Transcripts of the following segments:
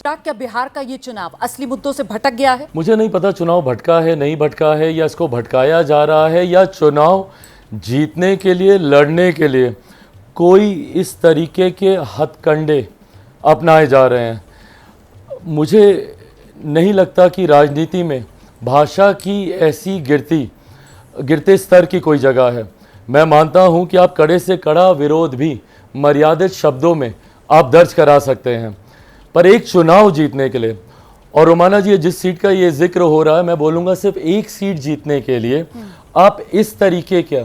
क्या बिहार का ये चुनाव असली मुद्दों से भटक गया है? मुझे नहीं पता चुनाव भटका है नहीं भटका है, या इसको भटकाया जा रहा है, या चुनाव जीतने के लिए लड़ने के लिए कोई इस तरीके के हथकंडे अपनाए जा रहे हैं। मुझे नहीं लगता कि राजनीति में भाषा की ऐसी गिरते स्तर की कोई जगह है। मैं मानता हूं कि आप कड़े से कड़ा विरोध भी मर्यादित शब्दों में आप दर्ज करा सकते हैं, पर एक चुनाव जीतने के लिए, और रोमाना जी जिस सीट का ये जिक्र हो रहा है, मैं बोलूँगा सिर्फ एक सीट जीतने के लिए आप इस तरीके के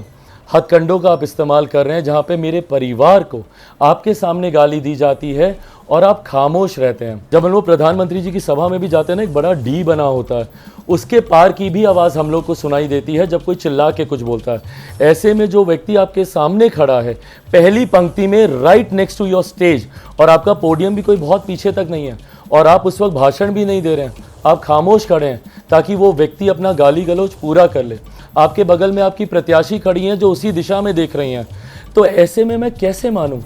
हथकंडों का आप इस्तेमाल कर रहे हैं, जहाँ पे मेरे परिवार को आपके सामने गाली दी जाती है और आप खामोश रहते हैं। जब हम लोग प्रधानमंत्री जी की सभा में भी जाते हैं ना, एक बड़ा डी बना होता है, उसके पार की भी आवाज़ हम लोग को सुनाई देती है जब कोई चिल्ला के कुछ बोलता है। ऐसे में जो व्यक्ति आपके सामने खड़ा है पहली पंक्ति में, right next to your stage, और आपका पोडियम भी कोई बहुत पीछे तक नहीं है, और आप उस वक्त भाषण भी नहीं दे रहे हैं, आप खामोश खड़े हैं ताकि वो व्यक्ति अपना गाली गलौज पूरा कर ले। आपके बगल में आपकी प्रत्याशी खड़ी हैं जो उसी दिशा में देख रही हैं। तो ऐसे में मैं कैसे मानूं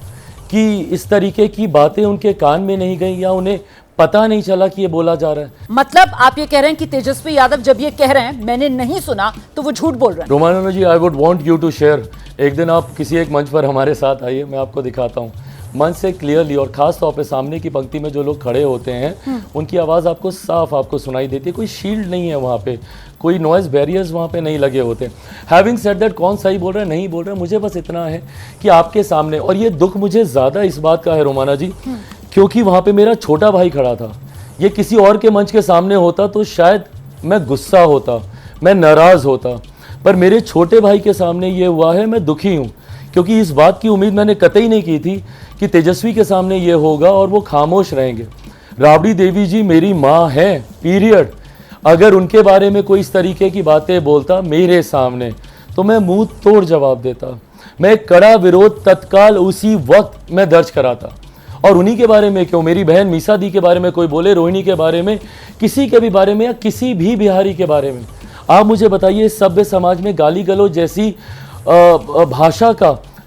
कि इस तरीके की बातें उनके कान में नहीं गई, या उन्हें पता नहीं चला कि ये बोला जा रहा है। मतलब आप ये कह रहे हैं कि तेजस्वी यादव जब ये कह रहे हैं मैंने नहीं सुना, तो वो झूठ बोल रहे हैं? Romana ji, I would want you to share, एक दिन आप किसी एक मंच पर हमारे साथ आइए, मैं आपको दिखाता हूँ मंच से क्लियरली, और खास तौर पे सामने की पंक्ति में जो लोग खड़े होते हैं उनकी आवाज़ आपको साफ आपको सुनाई देती है। कोई शील्ड नहीं है वहाँ पे, कोई नॉइज़ बैरियर्स वहाँ पे नहीं लगे होते। हैविंग सेड दैट, कौन सही बोल रहा है नहीं बोल रहा है, मुझे बस इतना है कि आपके सामने, और ये दुख मुझे ज़्यादा इस बात का है रोमाना जी, क्योंकि वहाँ पे मेरा छोटा भाई खड़ा था। ये किसी और के मंच के सामने होता तो शायद मैं गुस्सा होता, मैं नाराज़ होता, पर मेरे छोटे भाई के सामने ये हुआ है, मैं दुखी हूँ, क्योंकि इस बात की उम्मीद मैंने कतई नहीं की थी कि तेजस्वी के सामने ये होगा और वो खामोश रहेंगे। राबड़ी देवी जी मेरी माँ है, पीरियड। अगर उनके बारे में कोई इस तरीके की बातें बोलता मेरे सामने तो मैं मुंह तोड़ जवाब देता, मैं कड़ा विरोध तत्काल उसी वक्त मैं दर्ज कराता। और उन्हीं के बारे में क्यों, मेरी बहन मीसा दी के बारे में कोई बोले, रोहिणी के बारे में, किसी के भी बारे में, या किसी भी बिहारी के बारे में, आप मुझे बताइए सभ्य समाज में गाली गलौज जैसी भाषा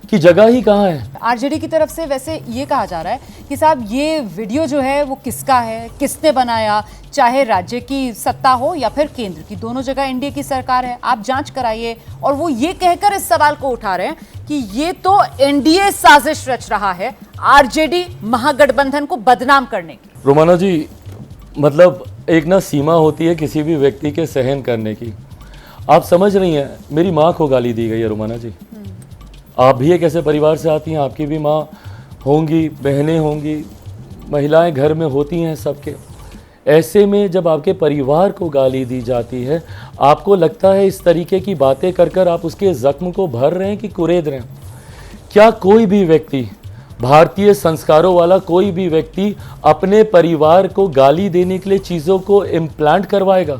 की जगह ही कहाँ है? आरजेडी की तरफ से वैसे ये कहा जा रहा है कि साहब ये वीडियो जो है वो किसका है, किसने बनाया, चाहे राज्य की सत्ता हो या फिर केंद्र की, दोनों जगह एनडीए की सरकार है, आप जांच कराइए। और वो ये कहकर इस सवाल को उठा रहे हैं कि ये तो एनडीए साजिश रच रहा है आरजेडी महागठबंधन को बदनाम करने की। रोमाना जी, मतलब एक ना सीमा होती है किसी भी व्यक्ति के सहन करने की। आप समझ रही हैं, मेरी माँ को गाली दी गई है रोमाना जी। आप भी एक ऐसे परिवार से आती हैं, आपकी भी माँ होंगी, बहनें होंगी, महिलाएं घर में होती हैं सबके। ऐसे में जब आपके परिवार को गाली दी जाती है, आपको लगता है इस तरीके की बातें कर कर आप उसके जख्म को भर रहे हैं कि कुरेद रहे हैं? क्या कोई भी व्यक्ति, भारतीय संस्कारों वाला कोई भी व्यक्ति अपने परिवार को गाली देने के लिए चीज़ों को इम्प्लांट करवाएगा?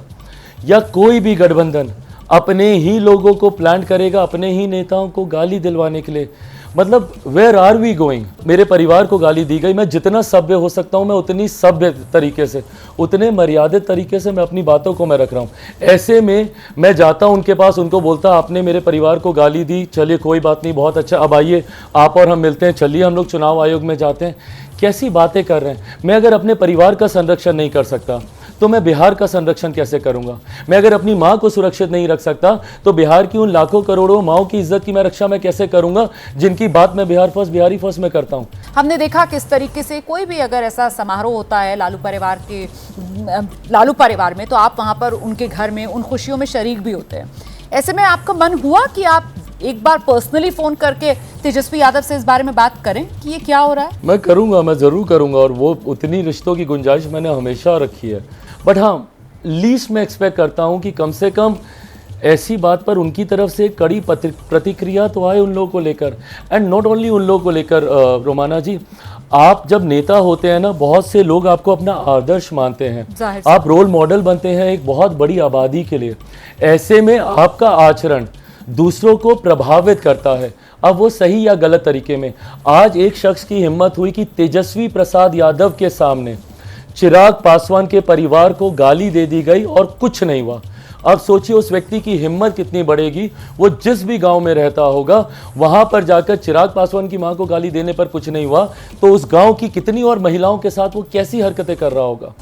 या कोई भी गठबंधन अपने ही लोगों को प्लांट करेगा अपने ही नेताओं को गाली दिलवाने के लिए? मतलब वेयर आर वी गोइंग? मेरे परिवार को गाली दी गई, मैं जितना सभ्य हो सकता हूँ मैं उतनी सभ्य तरीके से, उतने मर्यादित तरीके से मैं अपनी बातों को मैं रख रहा हूँ। ऐसे में मैं जाता हूँ उनके पास, उनको बोलता आपने मेरे परिवार को गाली दी, चलिए कोई बात नहीं, बहुत अच्छा, अब आइए आप और हम मिलते हैं, चलिए हम लोग चुनाव आयोग में जाते हैं। कैसी बातें कर रहे हैं? मैं अगर अपने परिवार का संरक्षण नहीं कर सकता तो मैं बिहार का संरक्षण कैसे करूंगा? मैं अगर अपनी माँ को सुरक्षित नहीं रख सकता तो बिहार की उन लाखों करोड़ों माँओं की इज्जत की मैं रक्षा मैं कैसे करूंगा, जिनकी बात मैं बिहार फर्स्ट, बिहारी फर्स्ट में करता हूं। हमने देखा किस तरीके से कोई भी अगर ऐसा समारोह होता है लालू परिवार में, तो आप वहां पर उनके घर में उन खुशियों में शरीक भी होते हैं। ऐसे में आपका मन हुआ कि आप एक बार पर्सनली फोन करके तेजस्वी यादव से इस बारे में बात करें कि ये क्या हो रहा है? मैं करूंगा, मैं जरूर करूंगा, और वो उतनी रिश्तों की गुंजाइश मैंने हमेशा रखी है। बट हाँ, लीस्ट मैं एक्सपेक्ट करता हूं कि कम से कम ऐसी बात पर उनकी तरफ से कड़ी प्रतिक्रिया तो आए उन लोगों को लेकर, एंड नॉट ओनली उन लोगों को लेकर। रोमाना जी, आप जब नेता होते हैं ना, बहुत से लोग आपको अपना आदर्श मानते हैं, आप रोल मॉडल बनते हैं एक बहुत बड़ी आबादी के लिए। ऐसे में आपका आचरण दूसरों को प्रभावित करता है, अब वो सही या गलत तरीके में। आज एक शख्स की हिम्मत हुई कि तेजस्वी प्रसाद यादव के सामने चिराग पासवान के परिवार को गाली दे दी गई और कुछ नहीं हुआ। अब सोचिए उस व्यक्ति की हिम्मत कितनी बढ़ेगी, वो जिस भी गांव में रहता होगा वहां पर जाकर चिराग पासवान की मां को गाली देने पर कुछ नहीं हुआ तो उस गांव की कितनी और महिलाओं के साथ वो कैसी हरकतें कर रहा होगा।